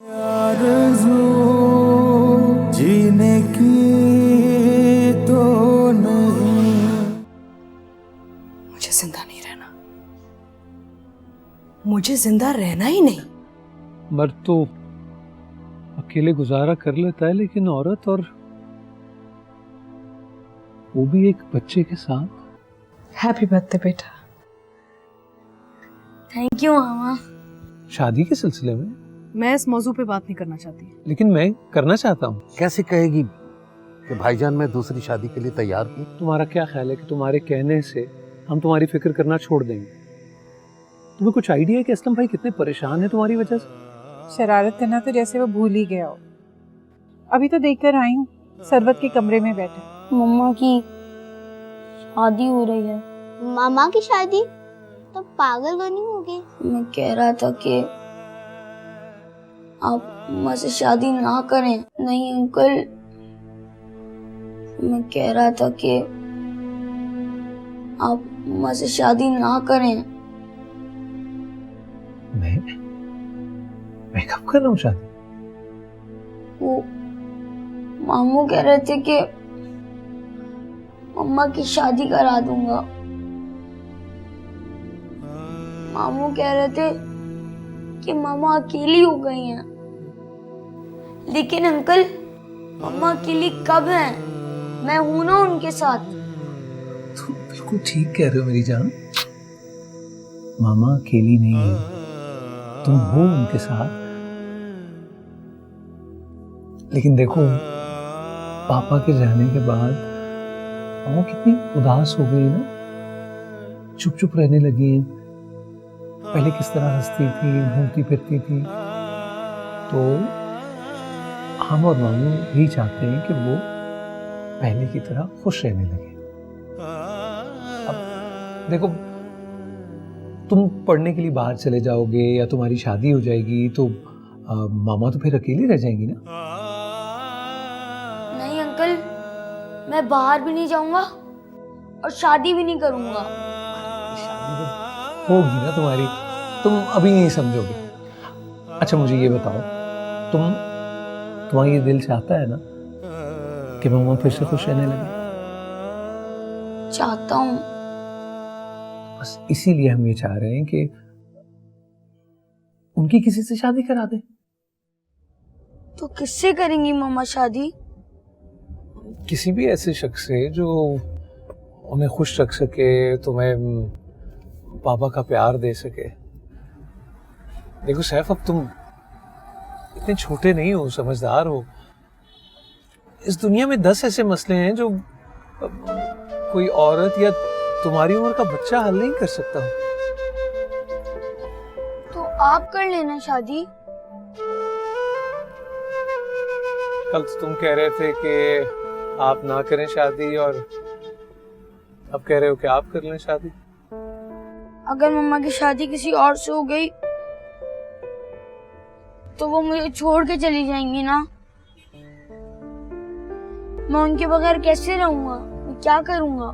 आरज़ू जीने की तो नहीं। मुझे जिंदा नहीं रहना, मुझे जिंदा रहना ही नहीं। मर्द तो अकेले गुजारा कर लेता है, लेकिन औरत, और वो भी एक बच्चे के साथ। हैप्पी बर्थडे बेटा। थैंक यू मामा। शादी के सिलसिले में? मैं इस मौजू पे बात नहीं करना चाहती। लेकिन मैं करना चाहता हूँ। कैसे कहेगी कि भाईजान मैं दूसरी शादी के लिए तैयार हूँ? तुम्हारा क्या ख्याल है कि तुम्हारे कहने से हम तुम्हारी फिक्र करना छोड़ देंगे? तुम्हें कुछ आइडिया है कि असलम भाई कितने परेशान है तुम्हारी वजह से? शरारत करना तो जैसे वो भूल ही गया हो। अभी तो देखकर आई हूँ, सरवत के कमरे में बैठा। मम्मा की शादी हो रही है। मामा की शादी? तो पागल बनी होगी। मैं कह रहा था कि आप मम्मा से शादी ना करें। नहीं अंकल, मैं कह रहा था कि आप मम्मा से शादी ना करें। मैं कब कर रहा हूँ शादी? वो मामू कह रहे थे कि मम्मा की शादी करा दूंगा। मामू कह रहे थे कि मम्मा अकेली हो गई हैं। लेकिन अंकल, मम्मा अकेली कब हैं? मैं हूं ना उनके साथ। तुम बिल्कुल ठीक कह रहे हो मेरी जान। मामा अकेली नहीं है, तुम हो उनके साथ। लेकिन देखो, पापा के जाने के बाद वो कितनी उदास हो गई ना, चुप चुप रहने लगी है। पहले किस तरह हंसती थी, घूमती फिरती थी। तो हम और मामू भी चाहते हैं कि वो पहले की तरह खुश रहने लगे। अब देखो, तुम पढ़ने के लिए बाहर चले जाओगे या तुम्हारी शादी हो जाएगी तो मामा तो फिर अकेली रह जाएंगी ना। नहीं अंकल, मैं बाहर भी नहीं जाऊंगा और शादी भी नहीं करूंगा। शादी तो होगी ना तुम्हारी, तुम अभी नहीं समझोगे। अच्छा मुझे ये बताओ, तुम्हारा ये दिल चाहता है ना कि मामा फिर से खुश रहने लगे? चाहता हूँ। बस इसीलिए हम ये चाह रहे हैं कि उनकी किसी से शादी करा दें। तो किससे करेंगी मम्मा शादी? किसी भी ऐसे शख्स से जो उन्हें खुश रख सके, तुम्हें पापा का प्यार दे सके। देखो सैफ, अब तुम इतने छोटे नहीं हो, समझदार हो। इस दुनिया में 10 ऐसे मसले हैं जो कोई औरत या तुम्हारी उम्र का बच्चा हल नहीं कर सकता। तो आप कर लेना शादी। कल तो तुम कह रहे थे कि आप ना करें शादी, और अब कह रहे हो कि आप कर लें शादी। अगर मम्मा की शादी किसी और से हो गई तो वो मुझे छोड़ के चली जाएंगी ना। मैं उनके बगैर कैसे रहूंगा? मैं क्या करूंगा?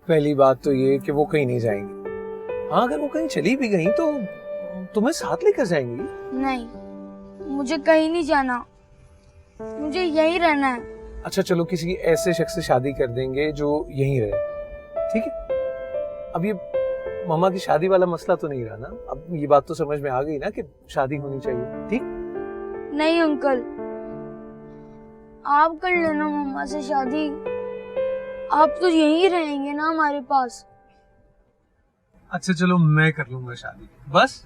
पहली बात तो ये कि वो कहीं नहीं जाएंगी। हाँ, अगर वो कहीं चली भी गई तो तुम्हें साथ लेकर जाएंगी। नहीं, मुझे कहीं नहीं जाना, मुझे यहीं रहना है। अच्छा चलो, किसी ऐसे शख्स से शादी कर देंगे जो यहीं रहे, ठीक है? अब ये मामा की शादी वाला मसला तो नहीं रहा ना। अब ये बात तो समझ में आ गई ना कि शादी होनी चाहिए, ठीक? नहीं अंकल, आप कर लेना मम्मा से शादी। आप तो यहीं रहेंगे ना हमारे पास। अच्छा चलो, मैं कर लूंगा शादी, बस।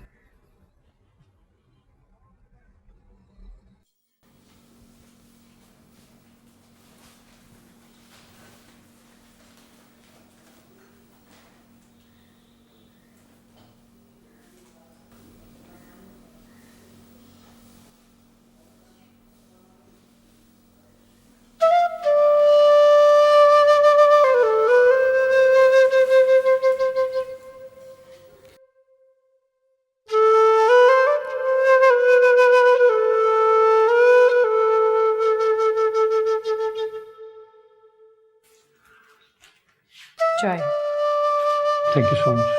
चाय। Thank you so much.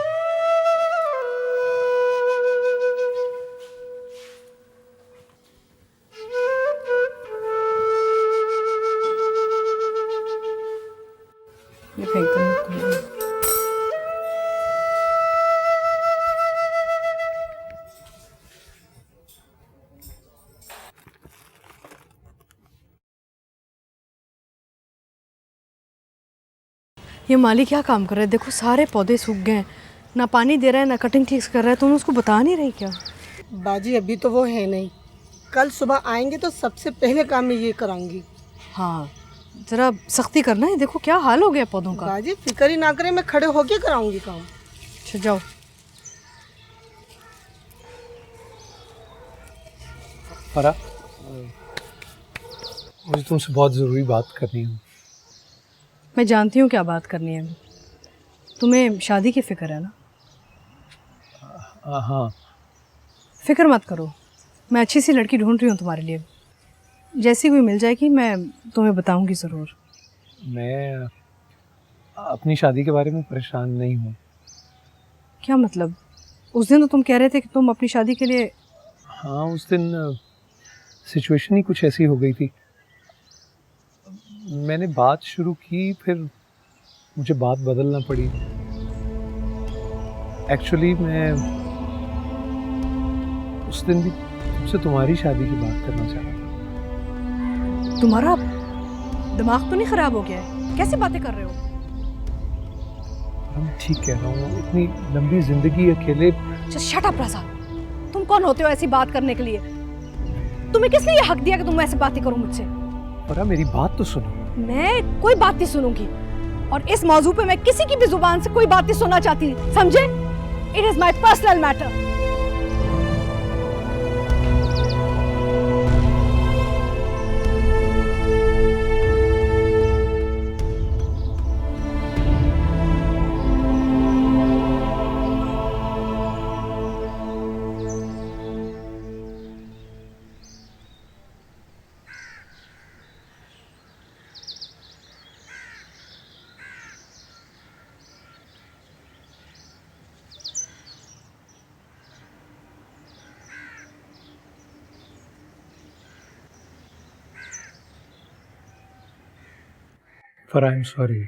ये माली क्या काम कर रहा है? देखो सारे पौधे सूख गए हैं, ना पानी दे रहा है ना कटिंग ठीक से कर रहा है। तुम उसको बता नहीं रही क्या? बाजी अभी तो वो है नहीं, कल सुबह आएंगे तो सबसे पहले काम मैं ये कराऊंगी। हाँ जरा सख्ती करना है, देखो क्या हाल हो गया पौधों का। बाजी फिक्र ही ना करें, मैं खड़े होके कराऊंगी काम। अच्छा जाओ। फरा, मुझे तुमसे बहुत ज़रूरी बात करनी है। मैं जानती हूँ क्या बात करनी है। तुम्हें शादी की फिक्र है ना? हाँ। फिक्र मत करो, मैं अच्छी सी लड़की ढूंढ रही हूँ तुम्हारे लिए। जैसी कोई मिल जाएगी मैं तुम्हें बताऊंगी ज़रूर। मैं अपनी शादी के बारे में परेशान नहीं हूँ। क्या मतलब? उस दिन तो तुम कह रहे थे कि तुम अपनी शादी के लिए। हाँ, उस दिन सिचुएशन ही कुछ ऐसी हो गई थी। मैंने बात शुरू की, फिर मुझे बात बदलना पड़ी। एक्चुअली मैं उस दिन भी तुमसे तुम्हारी शादी की बात करना चाह रहा था। तुम्हारा दिमाग तो नहीं खराब हो गया है? कैसे बातें कर रहे हो? मैं ठीक कह रहा हूँ, इतनी लंबी जिंदगी अकेले। शट अप राजा, तुम कौन होते हो ऐसी बात करने के लिए? तुम्हें किस लिए हक दिया कि तुम ऐसी बातें करो मुझसे? फरा मेरी बात तो सुनो। मैं कोई बात नहीं सुनूंगी, और इस मौजू पे मैं किसी की भी जुबान से कोई बात नहीं सुनना चाहती, समझे? It is my personal matter. फरा, आई एम सॉरी।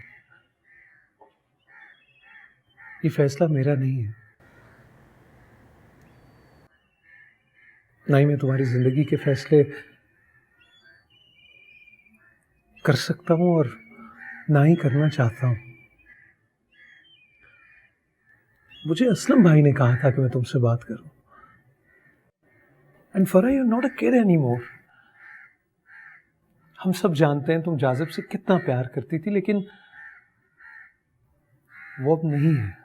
ये फैसला मेरा नहीं है, ना ही मैं तुम्हारी जिंदगी के फैसले कर सकता हूं और ना ही करना चाहता हूं। मुझे असलम भाई ने कहा था कि मैं तुमसे बात करूं। And Farah, you are not a kid anymore. हम सब जानते हैं तुम जाजिब से कितना प्यार करती थी, लेकिन वो अब नहीं है।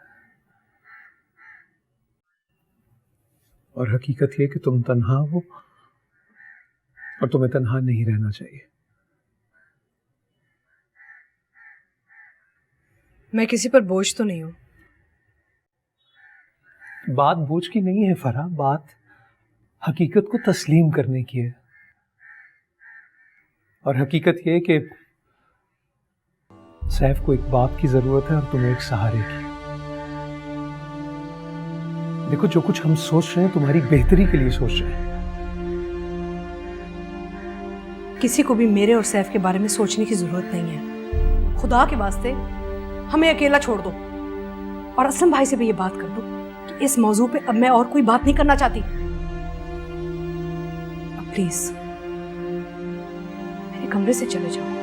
और हकीकत ये कि तुम तन्हा हो और तुम्हें तन्हा नहीं रहना चाहिए। मैं किसी पर बोझ तो नहीं हूं। बात बोझ की नहीं है फरा, बात हकीकत को तस्लीम करने की है। और हकीकत यह है कि सैफ को एक बाप की जरूरत है और तुम्हें एक सहारे की। देखो, जो कुछ हम सोच रहे हैं तुम्हारी बेहतरी के लिए सोच रहे हैं। किसी को भी मेरे और सैफ के बारे में सोचने की जरूरत नहीं है। खुदा के वास्ते हमें अकेला छोड़ दो, और असलम भाई से भी ये बात कर दो कि इस मौजू पे अब मैं और कोई बात नहीं करना चाहती। अब प्लीज मेरे कमरे से चले जाओ।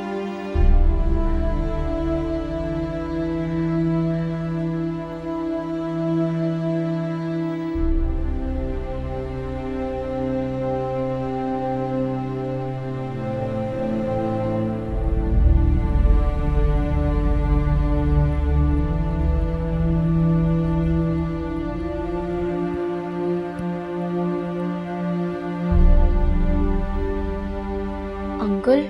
अंकल,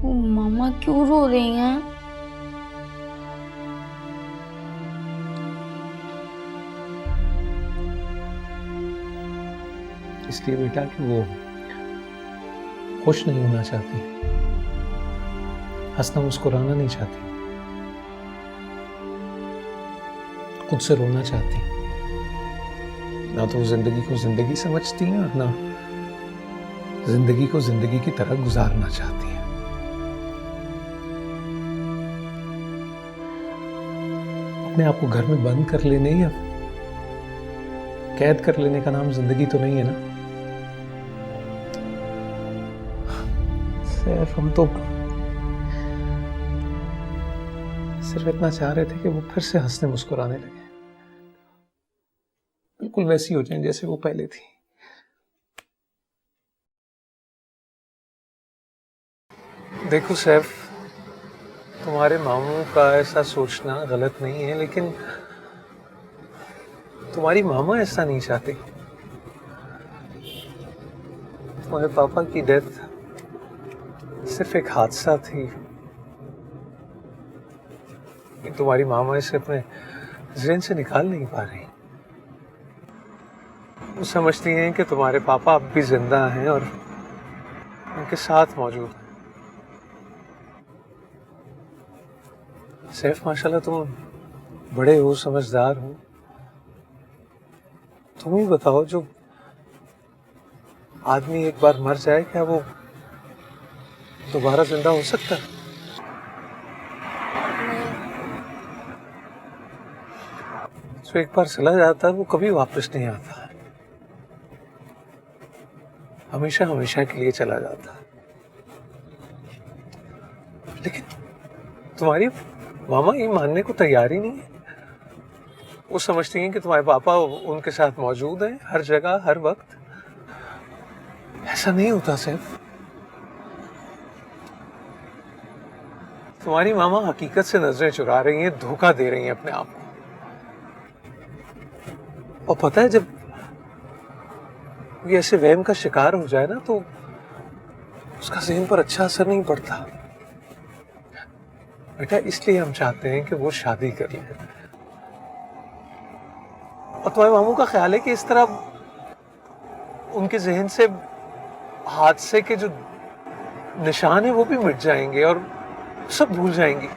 वो मामा क्यों रो रही हैं? इसलिए बेटा कि वो खुश नहीं होना चाहती, हंसना मुस्कुराना नहीं चाहती, खुद से रोना चाहती। ना तो वो जिंदगी को जिंदगी समझती हैं और ना जिंदगी को जिंदगी की तरह गुजारना चाहती हैं। अपने आप को घर में बंद कर लेने या कैद कर लेने का नाम जिंदगी तो नहीं है ना। सैफ, हम तो सिर्फ इतना चाह रहे थे कि वो फिर से हंसने मुस्कुराने लगे, बिल्कुल वैसी हो जाए जैसे वो पहले थी। देखो सैफ, तुम्हारे मामू का ऐसा सोचना गलत नहीं है, लेकिन तुम्हारी मामा ऐसा नहीं चाहती। तुम्हारे पापा की डेथ सिर्फ एक हादसा थी, तुम्हारी मामा इसे अपने ज़हन से निकाल नहीं पा रही। वो समझती हैं कि तुम्हारे पापा अब भी जिंदा हैं और उनके साथ मौजूद हैं। सैफ, माशाल्लाह तुम बड़े हो, समझदार हो। तुम ही बताओ, जो आदमी एक बार मर जाए, क्या वो दोबारा जिंदा हो सकता है? जो एक बार चला जाता है वो कभी वापस नहीं आता, हमेशा हमेशा के लिए चला जाता है। लेकिन तुम्हारी मामा ये मानने को तैयार ही नहीं है। वो समझती हैं कि तुम्हारे पापा उनके साथ मौजूद हैं हर जगह, हर वक्त। ऐसा नहीं होता सैफ। तुम्हारी मामा हकीकत से नजरें चुरा रही हैं, धोखा दे रही हैं अपने आप को। और पता है, जब ये ऐसे वहम का शिकार हो जाए ना, तो उसका ज़हन पर अच्छा असर नहीं पड़ता। बेटा, इसलिए हम चाहते हैं कि वो शादी कर ले। और तुम्हारे मामू का ख्याल है कि इस तरह उनके ज़हन से हादसे के जो निशान है वो भी मिट जाएंगे और सब भूल जाएंगी,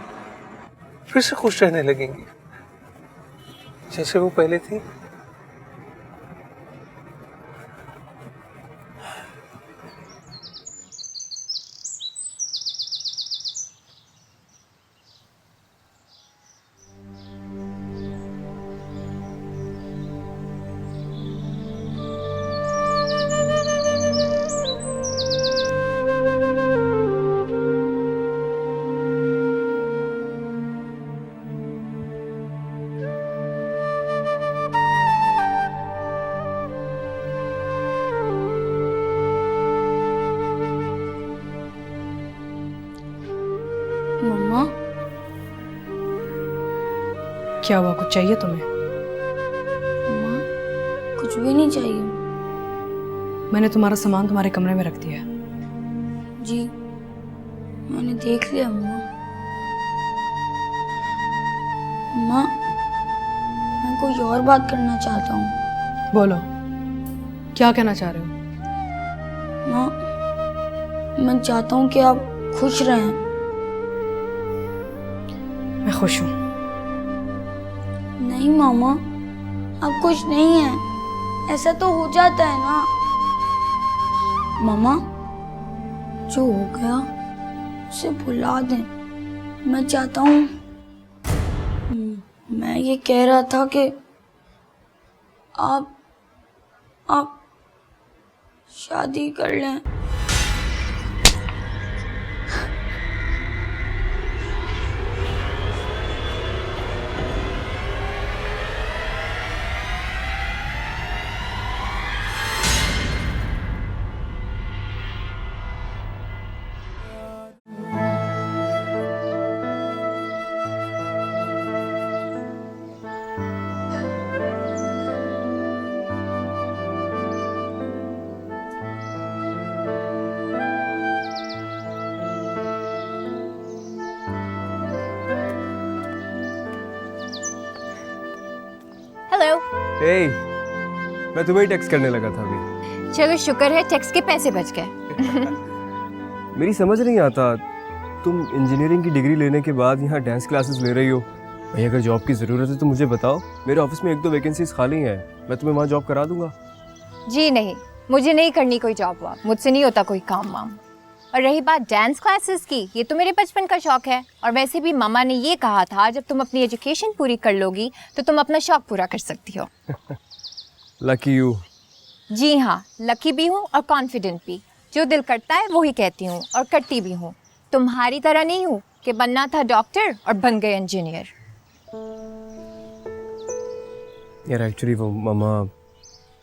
फिर से खुश रहने लगेंगी जैसे वो पहले थी। मम्मा, क्या हुआ? कुछ चाहिए तुम्हें? मम्मा, कुछ भी नहीं चाहिए। मैंने तुम्हारा सामान तुम्हारे कमरे में रख दिया है। जी, मैंने देख लिया मम्मा। मम्मा, मैं कोई और बात करना चाहता हूँ। बोलो, क्या कहना चाह रहे हो? माँ, मैं चाहता हूँ कि आप खुश रहें। मैं खुश हूँ। नहीं मामा, आप खुश नहीं हैं। ऐसा तो हो जाता है ना। मामा, जो हो गया उसे भुला दें। मैं चाहता हूँ, मैं ये कह रहा था कि आप शादी कर लें। हेलो। हे, मैं तुम्हें ही टेक्स्ट करने लगा था अभी। चलो शुक्र है टेक्स्ट के पैसे बच गए। मेरी समझ नहीं आता, तुम इंजीनियरिंग की डिग्री लेने के बाद यहाँ डांस क्लासेस ले रही हो। भाई अगर जॉब की ज़रूरत है तो मुझे बताओ, मेरे ऑफिस में 1-2 वैकेंसीज खाली हैं, मैं तुम्हें वहाँ जॉब करा दूंगा। जी नहीं, मुझे नहीं करनी कोई जॉब वॉब, मुझसे नहीं होता कोई काम वाम। और रही बात डांस क्लासेस की, ये तो मेरे बचपन का शौक है। और वैसे भी मामा ने ये कहा था जब तुम अपनी एजुकेशन पूरी कर लोगी तो तुम अपना शौक पूरा कर सकती हो। Lucky you. जी हाँ, लकी भी हूँ और कॉन्फिडेंट भी। जो दिल करता है वो ही कहती हूँ और करती भी हूँ। तुम्हारी तरह नहीं हूँ कि बनना था डॉक्टर और बन गए इंजीनियर। यार एक्चुअली वो मम्मा।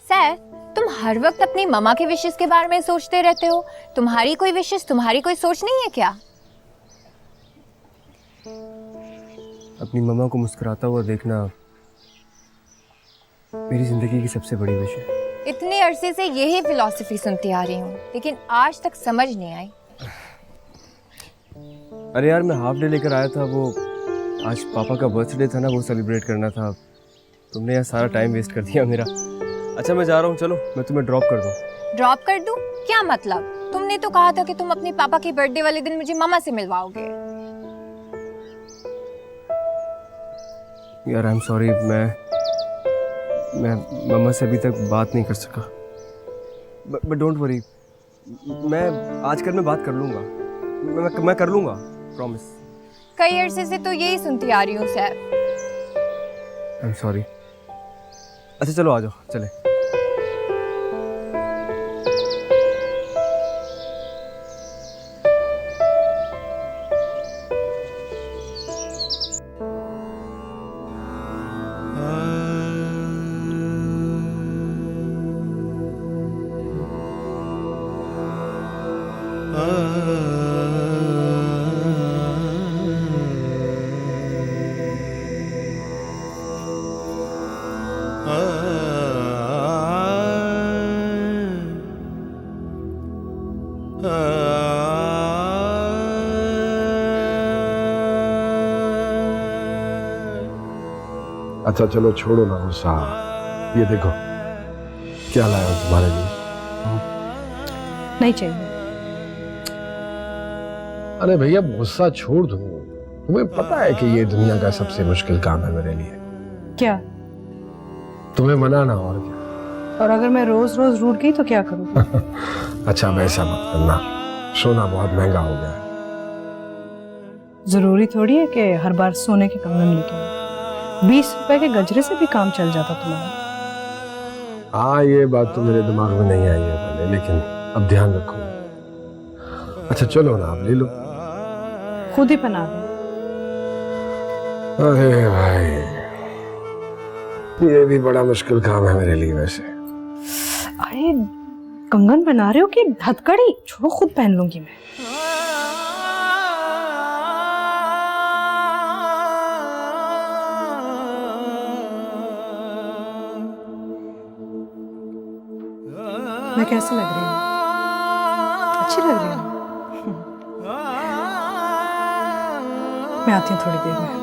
सैफ, तुम हर वक्त अपनी मम्मा के विशेस के बारे में सोचते रहते हो। तुम्हारी कोई विशेस, तुम्हारी कोई सोच नहीं है क्या? अपनी मम्मा को मुस्कुराता हुआ देखना मेरी जिंदगी की सबसे बड़ी विश है। इतने अरसे से यही फिलॉसफी सुनती आ रही हूँ, लेकिन आज तक समझ नहीं आई। अरे यार, मैं हाफ डे लेकर आया था, वो आज पापा का बर्थडे था ना, वो सेलिब्रेट करना था। तुमने यार सारा टाइम वेस्ट कर दिया मेरा। अच्छा मैं जा रहा हूँ, चलो मैं तुम्हें ड्रॉप कर दूँ। ड्रॉप कर दूँ? क्या मतलब? तुमने तो कहा था कि तुम अपने पापा के बर्थडे वाले दिन मुझे मामा से मिलवाओगे। यार आई एम सॉरी, मैं मम्मा से अभी तक बात नहीं कर सका। बट डोंट वरी, मैं आजकल मैं बात कर लूँगा। मैं कर लूँगा, प्रॉमिस। कई अरसे से तो यही सुनती आ रही हूँ सैफ। I am sorry. अच्छा चलो आ जाओ, चले। अच्छा चलो छोड़ो ना गुस्सा। ये देखो क्या लाया हूं तुम्हारे लिए। नहीं चाहिए। अरे भैया गुस्सा छोड़ दो। तुम्हें पता है कि ये दुनिया का सबसे मुश्किल काम है मेरे लिए। क्या? तुम्हें मनाना, और क्या। और अगर मैं रोज रोज रूठ गई तो क्या करूँ? अच्छा वैसा मत करना, सोना बहुत महंगा हो गया है। जरूरी थोड़ी है कि हर बार सोने के कंगन लेके 20 रुपए के गजरे से भी काम चल जाता तुम्हारा। हाँ ये बात तो मेरे दिमाग में नहीं आई है पहले, लेकिन अब ध्यान रखो। अच्छा चलो ना, आप ले लो। खुद ही पहना दो। अरे भाई ये भी बड़ा मुश्किल काम है मेरे लिए वैसे। अरे कंगन बना रहे हो कि हथकड़ी? छोड़ो, खुद पहन लूंगी मैं। मैं कैसे लग रही हूँ? अच्छी लग रही हूँ। मैं आती हूँ थोड़ी देर में।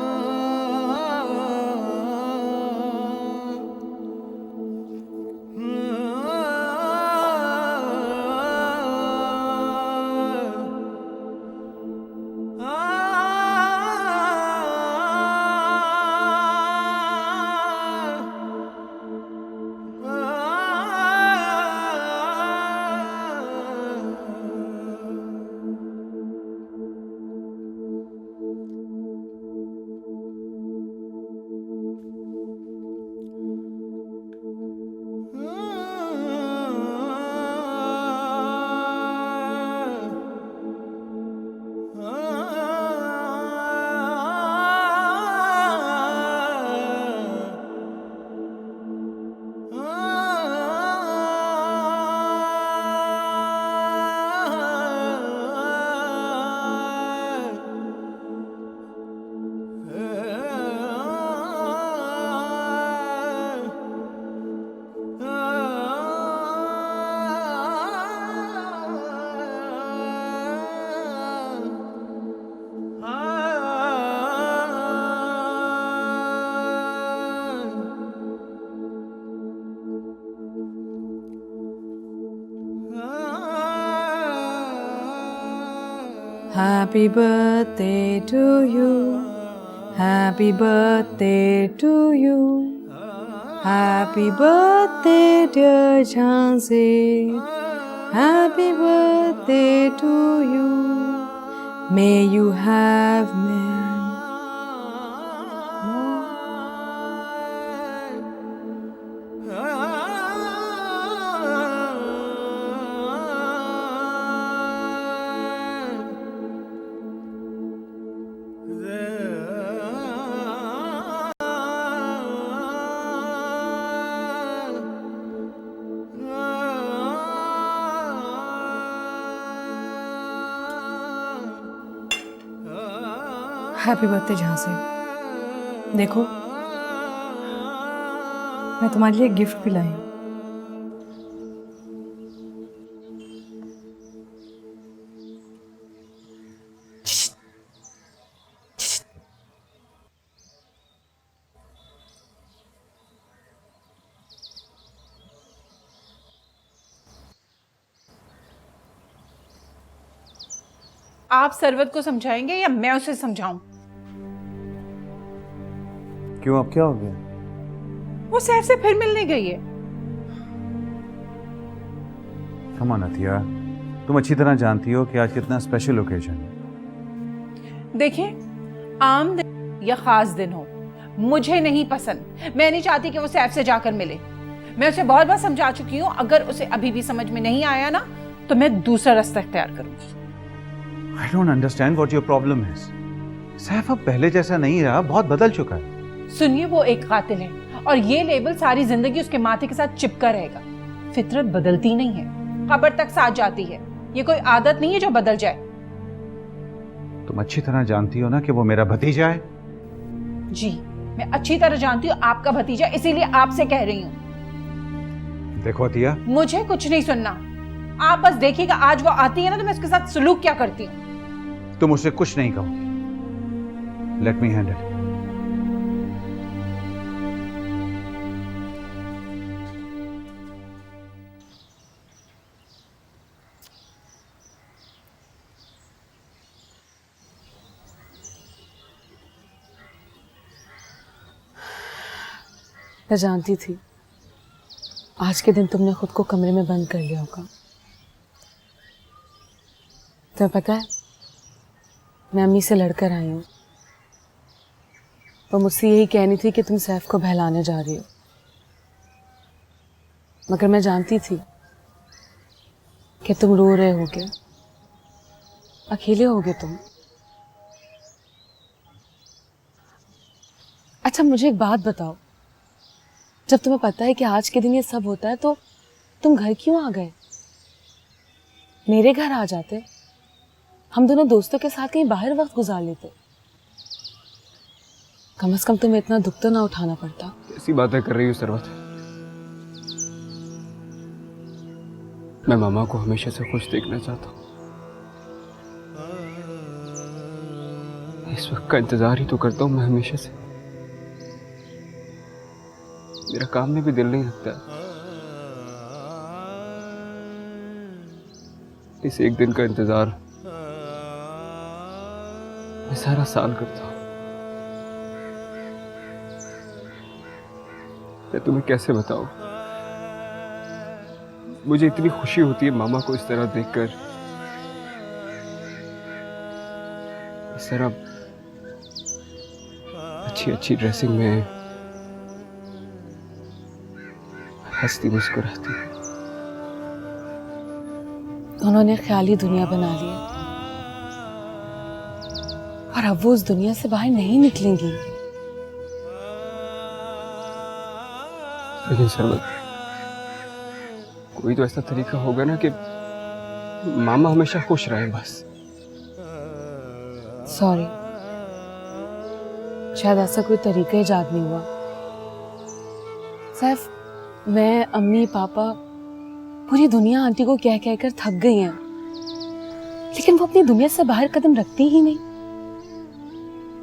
Happy birthday to you. Happy birthday to you. Happy birthday dear Jhansi. Happy birthday to you. May you have many. Happy birthday जहाँ से। देखो मैं तुम्हारे लिए गिफ्ट भी लाई हूँ। आप सरवत को समझाएंगे या मैं उसे समझाऊं? क्यों, अब क्या हो गया? वो सैफ से फिर मिलने गई है। कम ऑन अतिया, तुम अच्छी तरह जानती हो कि आज कितना स्पेशल ओकेजन है। देखिए, आम दिन या खास दिन हो, मुझे नहीं पसंद। मैं नहीं चाहती कि वो सैफ से जाकर मिले। मैं उसे बहुत बार समझा चुकी हूँ। अगर उसे अभी भी समझ में नहीं आया ना, तो मैं दूसरा रास्ता इख्तियार करूंगी। I don't understand what your problem is. Saif अब पहले जैसा नहीं रहा, बहुत बदल चुका है। सुनिए, वो एक कातिल है और ये लेबल सारी जिंदगी उसके माथे के साथ चिपका रहेगा। फितरत बदलती नहीं है, कब्र तक साथ जाती है। ये कोई आदत नहीं है जो बदल जाए। तुम अच्छी तरह जानती हो ना कि वो मेरा भतीजा है। जी, मैं अच्छी तरह जानती हूँ आपका भतीजा, इसीलिए आपसे कह रही हूँ। देखो अतिया, मुझे कुछ नहीं सुनना। आप बस देखिएगा, आज वो आती है ना तो मैं उसके साथ सलूक क्या करती हूँ। तुम उससे कुछ नहीं कहोगी। Let me handle. मैं जानती थी आज के दिन तुमने खुद को कमरे में बंद कर लिया होगा। तुम्हें पता है, मैं अम्मी से लड़कर आई हूँ। वो मुझसे यही कहनी थी कि तुम सैफ को बहलाने जा रही हो, मगर मैं जानती थी कि तुम रो रहे होगे, अकेले होगे तुम। अच्छा मुझे एक बात बताओ, जब तुम्हें पता है कि आज के दिन ये सब होता है तो तुम घर क्यों आ गए? मेरे घर आ जाते, हम दोनों दोस्तों के साथ कहीं बाहर वक्त गुजार लेते। कम से कम तुम्हें इतना दुख तो ना उठाना पड़ता। कैसी बातें कर रही हो सरवत? मैं मामा को हमेशा से खुश देखना चाहता हूँ। इस वक्त का इंतजार ही तो करता हूँ मैं हमेशा से। मेरा काम में भी दिल नहीं लगता। इस एक दिन का इंतजार मैं सारा साल करता हूं। मैं तुम्हें कैसे बताऊं? मुझे इतनी खुशी होती है मामा को इस तरह देखकर, इस तरह अच्छी अच्छी ड्रेसिंग में हंसती मुस्कुराती। उन्होंने ख्याली दुनिया बना ली है और अब वो उस दुनिया से बाहर नहीं निकलेंगी। लेकिन सरवत, कोई तो ऐसा तरीका होगा ना कि मामा हमेशा खुश रहे बस। सॉरी, शायद ऐसा कोई तरीका इजाद नहीं हुआ। सैफ, मैं, अम्मी, पापा, पूरी दुनिया आंटी को कह कहकर थक गई हैं, लेकिन वो अपनी दुनिया से बाहर कदम रखती ही नहीं।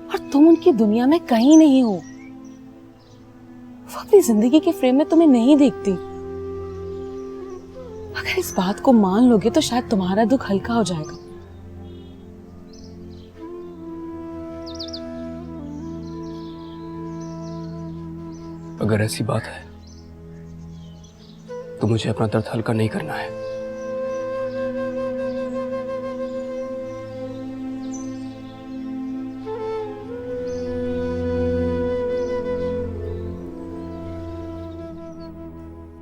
और तुम उनकी दुनिया में कहीं नहीं हो। वो अपनी जिंदगी के फ्रेम में तुम्हें नहीं देखती। अगर इस बात को मान लोगे तो शायद तुम्हारा दुख हल्का हो जाएगा। अगर ऐसी बात है तो मुझे अपना दर्द हल्का नहीं करना है।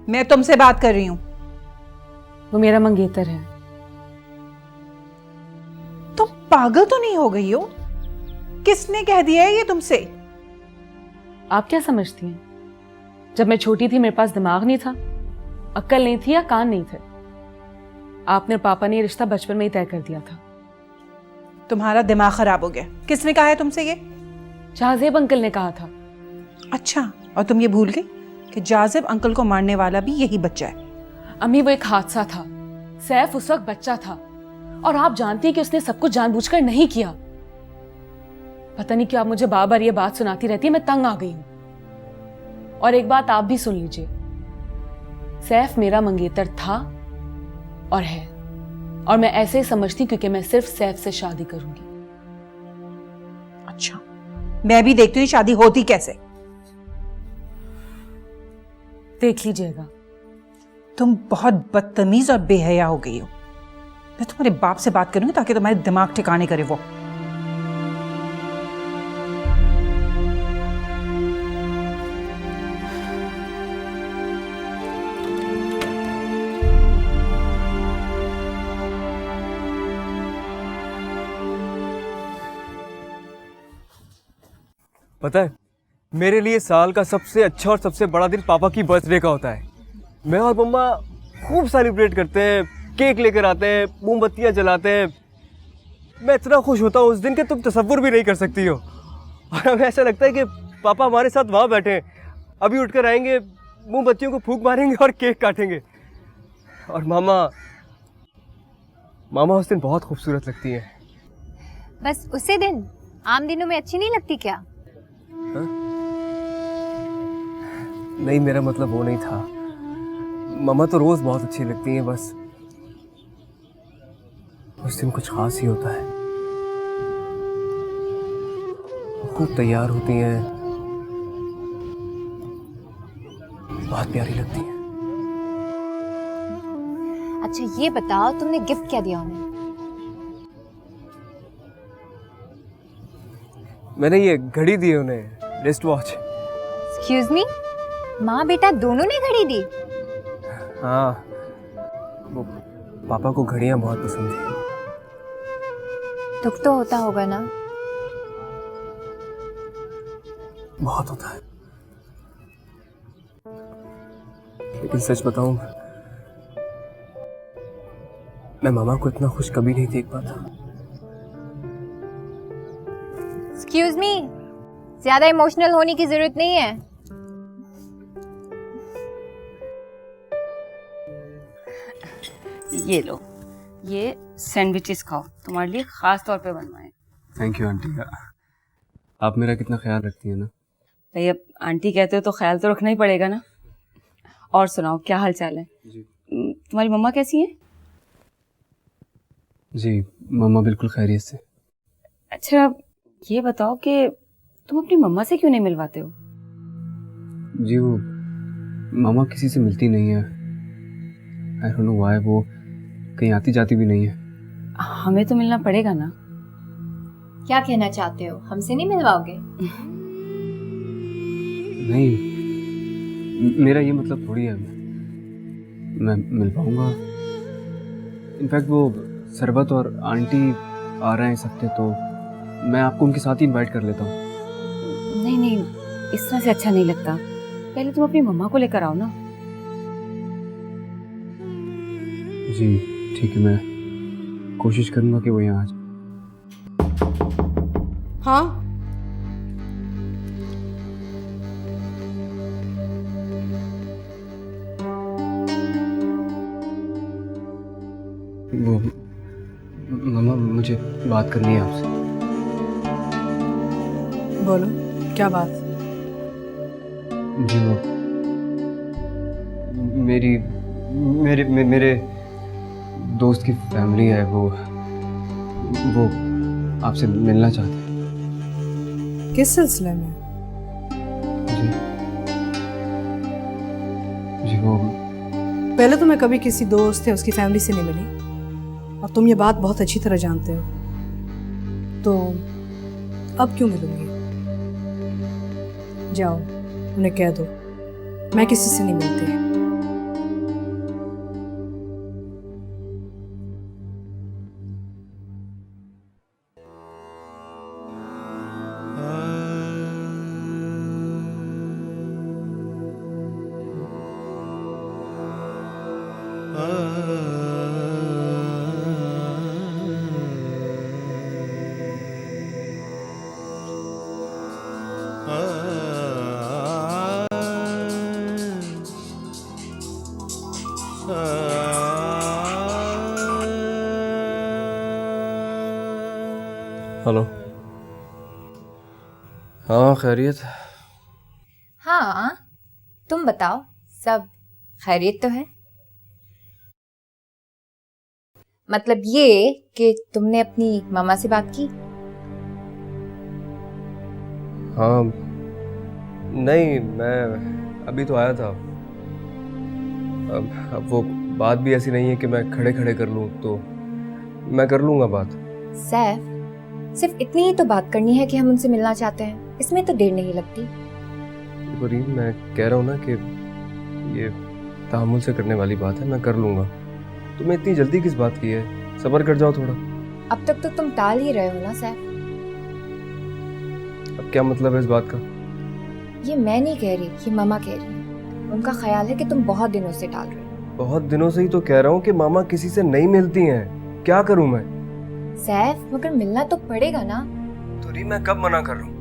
मैं तुमसे बात कर रही हूं। वो मेरा मंगेतर है। तुम पागल तो नहीं हो गई हो? किसने कह दिया है ये तुमसे? आप क्या समझती हैं? जब मैं छोटी थी मेरे पास दिमाग नहीं था, अक्ल नहीं थी या कान नहीं थे। आपने और पापा ने ये रिश्ता बचपन में ही तय कर दिया था। तुम्हारा दिमाग खराब हो गया। किसने कहा है तुमसे ये? जाजेब अंकल ने कहा था। अच्छा, और तुम ये भूल गई कि जाजिब अंकल को मारने वाला भी यही बच्चा है? अम्मी वो एक हादसा था, सैफ उस वक्त बच्चा था और आप जानती हैं कि उसने सब कुछ जानबूझकर नहीं किया। पता नहीं क्यों आप मुझे बार बार ये बात सुनाती रहती है, मैं तंग आ गई हूं। और एक बात आप भी सुन लीजिए, सैफ मेरा मंगेतर था और है, और मैं ऐसे ही समझती क्योंकि मैं सिर्फ सैफ से शादी करूंगी। अच्छा, मैं भी देखती हूँ शादी होती कैसे। देख लीजिएगा। तुम बहुत बदतमीज और बेहया हो गई हो। मैं तुम्हारे बाप से बात करूंगी ताकि तुम्हारे दिमाग ठिकाने करे वो। पता है, मेरे लिए साल का सबसे अच्छा और सबसे बड़ा दिन पापा की बर्थडे का होता है। मैं और मम्मा खूब सेलिब्रेट करते हैं, केक लेकर आते हैं, मोमबत्तियां जलाते हैं। मैं इतना खुश होता हूँ उस दिन कि तुम तसव्वुर भी नहीं कर सकती हो। और हमें ऐसा लगता है कि पापा हमारे साथ वहाँ बैठे हैं, अभी उठकर आएंगे, मोमबत्तियों को फूंक मारेंगे और केक काटेंगे। और मामा उस दिन बहुत खूबसूरत लगती है। बस उसी दिन? आम दिनों में अच्छी नहीं लगती क्या? हा? नहीं, मेरा मतलब वो नहीं था। मामा तो रोज बहुत अच्छी लगती हैं, बस उस दिन कुछ खास ही होता है। खुद तैयार होती हैं, बहुत प्यारी लगती हैं। अच्छा ये बताओ, तुमने गिफ्ट क्या दिया उन्हें? मैंने ये घड़ी दी है उन्हें, रिस्ट वॉच। एक्सक्यूज मी, माँ बेटा दोनों ने घड़ी दी? हाँ, वो पापा को घड़ियां बहुत पसंद है। दुख तो होता होगा ना? बहुत होता है, लेकिन सच बताऊं, मैं मामा को इतना खुश कभी नहीं देख पाता। एक्सक्यूज मी, ज्यादा इमोशनल होने की जरूरत नहीं है। ये लो, ये सैंडविचेस खाओ, तुम्हारे लिए खास तौर पे बनवाए। Thank you aunty. आप मेरा कितना ख्याल रखती है ना। भाई अब आंटी कहते हो तो ख्याल तो रखना ही पड़ेगा ना। और सुनाओ, क्या हाल चाल है? जी। तुम्हारी मम्मा कैसी हैं? जी, मम्मा बिल्कुल खैरियत से। अच्छा ये बताओ कि तुम अपनी मम्मा से क्यों नहीं मिलवाते हो? जी, वो मामा किसी से मिलती नहीं है। आई डोंट नो व्हाई, वो कहीं आती जाती भी नहीं है। हमें तो मिलना पड़ेगा ना। क्या कहना चाहते हो, हमसे नहीं मिलवाओगे? नहीं, मेरा ये मतलब थोड़ी है। मैं मिल पाऊंगा। इनफैक्ट वो सरबत और आंटी आ रहे हैं इस हफ्ते, तो मैं आपको उनके साथ ही इनवाइट कर लेता हूँ। नहीं नहीं, इस तरह से अच्छा नहीं लगता। पहले तुम अपनी मम्मा को लेकर आओ ना। जी ठीक है, मैं कोशिश करूंगा कि वो यहाँ आ जाए। हाँ वो मामा, मुझे बात करनी है आपसे। बोलो, क्या बात? जी, वो मेरे दोस्त की फैमिली है, वो आपसे मिलना चाहते हैं। किस सिलसिले में? जी वो पहले तो मैं कभी किसी दोस्त या उसकी फैमिली से नहीं मिली, और तुम ये बात बहुत अच्छी तरह जानते हो, तो अब क्यों मिलूंगी? जाओ, उन्हें कह दो मैं किसी से नहीं मिलती। हेलो। हाँ खैरियत। हाँ, तुम बताओ, सब खैरियत तो है? मतलब ये कि तुमने अपनी मामा से बात की? हाँ नहीं, मैं अभी तो आया था। अब वो बात भी ऐसी नहीं है कि मैं खड़े खड़े कर लूँ, तो मैं कर लूँगा बात। सैफ, सिर्फ इतनी ही तो बात करनी है कि हम उनसे मिलना चाहते हैं, इसमें तो देर नहीं लगती। रीम, मैं कह रहा हूँ ना कि ये तहम्मुल से करने वाली बात है, मैं कर लूँगा। तुम्हें इतनी जल्दी किस बात की है? सब्र कर जाओ थोड़ा। अब तक तो तुम टाल ही रहे हो ना सैफ। अब क्या मतलब है इस बात का? ये मैं नहीं कह रही, ये मामा कह रही है। उनका ख्याल है कि तुम बहुत दिनों से टाल रहे हो। बहुत दिनों से ही तो कह रहा हूँ कि मामा किसी से नहीं मिलती हैं। क्या करूँ मैं? सैफ, मगर मिलना तो पड़ेगा ना। तो रीम, मैं कब मना कर रहा हूँ?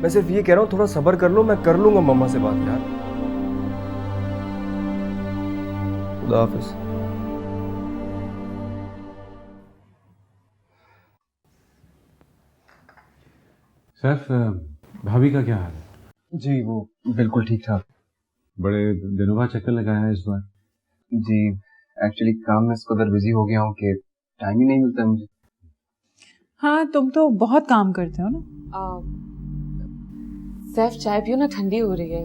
मैं सिर्फ ये कह रहा हूँ थोड़ा सब्र कर लो, मैं कर लूंगा मामा से बात यार। खुदा हाफिज। सैफ, भाभी का क्या हाल है? जी वो बिल्कुल ठीक ठाक। बड़े दिनों बाद चक्कर लगाया है इस बार। जी एक्चुअली काम में इस कदर बिजी हो गया हूँ कि टाइम ही नहीं मिलता मुझे। हाँ, तुम तो बहुत काम करते हो ना। सैफ चाय पियो ना, ठंडी हो रही है।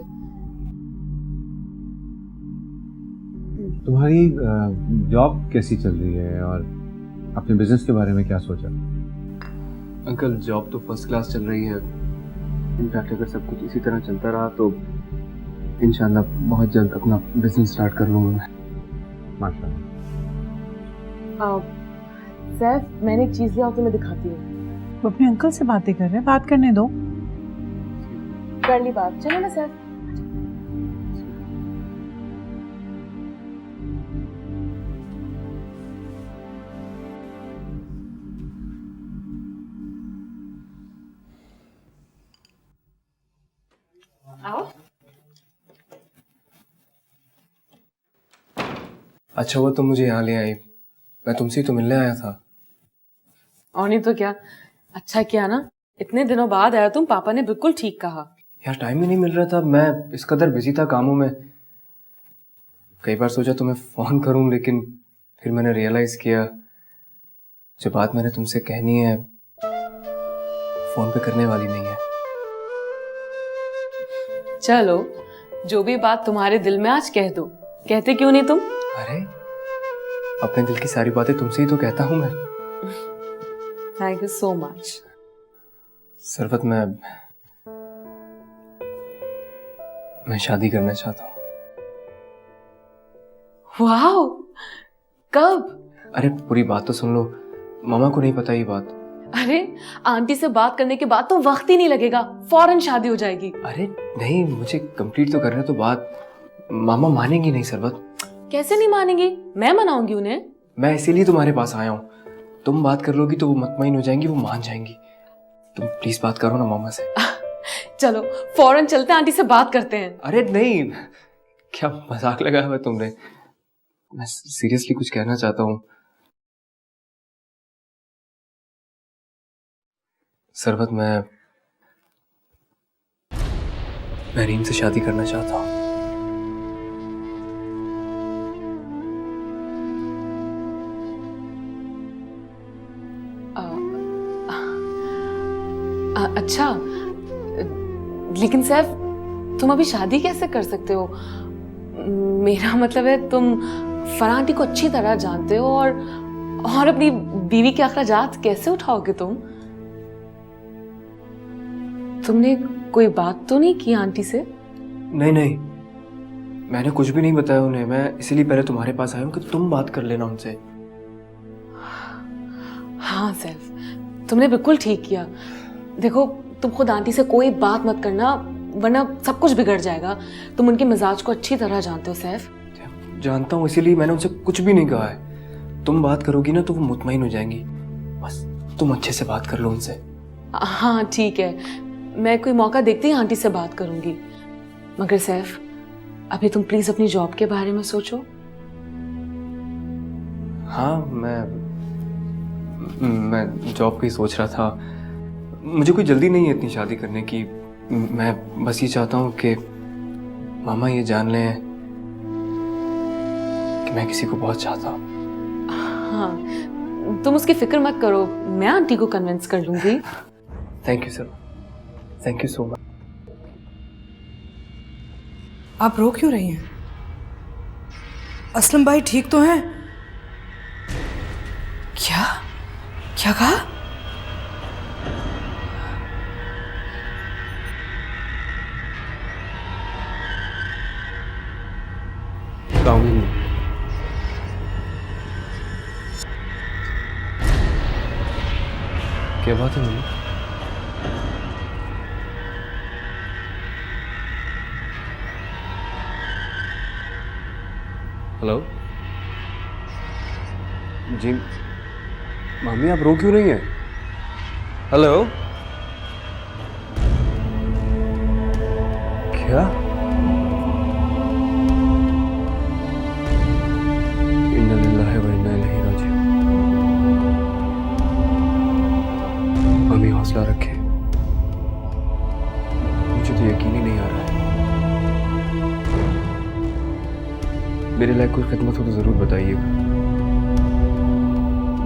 तुम्हारी जॉब कैसी चल रही है और अपने बिजनेस के बारे में क्या सोचा? अंकल जॉब तो फर्स्ट क्लास चल रही है। इनफैक्ट अगर सब कुछ इसी तरह चलता रहा तो इंशाल्लाह बहुत जल्द अपना बिजनेस स्टार्ट कर लूँगा मैं। माशाल्लाह। सैफ, मैंने एक चीज लिया, तुम्हें दिखाती हूँ। वो अपने अंकल से बातें कर रहे हैं, बात करने दो। कर ली बात, चलो ना सैफ। आओ। अच्छा हुआ तुम मुझे यहाँ ले आई, मैं तुमसे तो मिलने आया था। और नहीं तो क्या, अच्छा किया ना, इतने दिनों बाद आया तुम। पापा ने बिल्कुल ठीक कहा। यार टाइम ही नहीं मिल रहा था, मैं इस कदर बिजी था कामों में। कई बार सोचा तुम्हें फोन करूं, लेकिन फिर मैंने रियलाइज किया जो बात मैंने तुमसे कहनी है फोन पे करने वाली नहीं है। चलो, जो भी बात तुम्हारे दिल में आज कह दो। कहते क्यों नहीं तुम? अरे अपने दिल की सारी बातें तुमसे ही तो कहता हूं मैं। Thank you so much. Sarwat, मैं शादी करना चाहता हूँ। वाह, कब? अरे पूरी बात तो सुन लो, मामा को नहीं पता ये बात। अरे आंटी से बात करने के बाद तो वक्त ही नहीं लगेगा, फौरन शादी हो जाएगी। अरे नहीं, मुझे कंप्लीट तो करने तो बात। मामा मानेंगी नहीं सरवत। कैसे नहीं मानेंगी? मैं मनाऊंगी उन्हें। मैं इसीलिए तुम्हारे पास आया हूँ। तुम बात कर लोगी तो वो मुतमईन हो जाएंगी, वो मान जाएंगी। तुम प्लीज बात करो ना मामा से। चलो फौरन चलते हैं, आंटी से बात करते हैं। अरे नहीं, क्या मजाक लगाया हुआ तुमने? मैं सीरियसली कुछ कहना चाहता हूँ। सरवत, मैं रीम से शादी करना चाहता हूँ। अच्छा, लेकिन सैफ तुम अभी शादी कैसे कर सकते हो? मेरा मतलब है तुम फराह आंटी को अच्छी तरह जानते हो, और अपनी बीवी के अखराजात कैसे उठाओगे तुम? तुमने कोई बात तो नहीं की आंटी से? नहीं, मैंने कुछ भी नहीं बताया उन्हें। मैं इसीलिए पहले तुम्हारे पास आया हूँ कि तुम बात कर लेना उनसे। हाँ सैफ, तुमने बिल्कुल ठीक किया। देखो, तुम खुद आंटी से कोई बात मत करना, वरना सब कुछ बिगड़ जाएगा। तुम उनके मिजाज को अच्छी तरह जानते हो सैफ। जानता हूँ, इसीलिए मैंने उनसे कुछ भी नहीं कहा है। तुम बात करोगी ना तो वो मुतमईन हो जाएंगी। बस तुम अच्छे से बात कर लो उनसे। हाँ ठीक है, मैं कोई मौका देखती ही आंटी से बात करूंगी। मगर सैफ, अभी तुम प्लीज अपनी जॉब के बारे में सोचो। हाँ, मैं जॉब का ही सोच रहा था। मुझे कोई जल्दी नहीं है इतनी शादी करने की। मैं बस ये चाहता हूँ कि मामा ये जान लें कि मैं किसी को बहुत चाहता हूँ। हाँ, तुम उसकी फिक्र मत करो, मैं आंटी को कन्विंस कर लूंगी। Thank you sir, thank you so much. आप रो क्यों रही हैं? असलम भाई ठीक तो हैं? क्या क्या कहा? काउंटिंग। क्या बात है मम्मी? हेलो जी मम्मी, आप रो क्यों रही हैं? हेलो क्या? इन्ना लिल्लाहि व इन्ना इलैहि राजिऊन। मम्मी हौसला रखें, मुझे तो यकीन ही नहीं आ रहा है। मेरे लायक कोई खिदमत हो तो जरूर बताइएगा।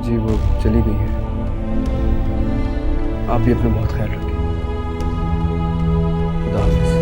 जी वो चली गई है। आप भी अपना बहुत ख्याल रखें। खुदा हाफिज़।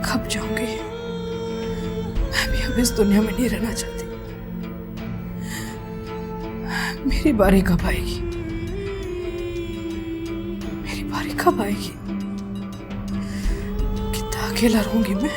कब जाऊंगी? मैं भी अब इस दुनिया में नहीं रहना चाहती। मेरी बारी कब आएगी? मेरी बारी कब आएगी? कितना अकेला रहूंगी मैं।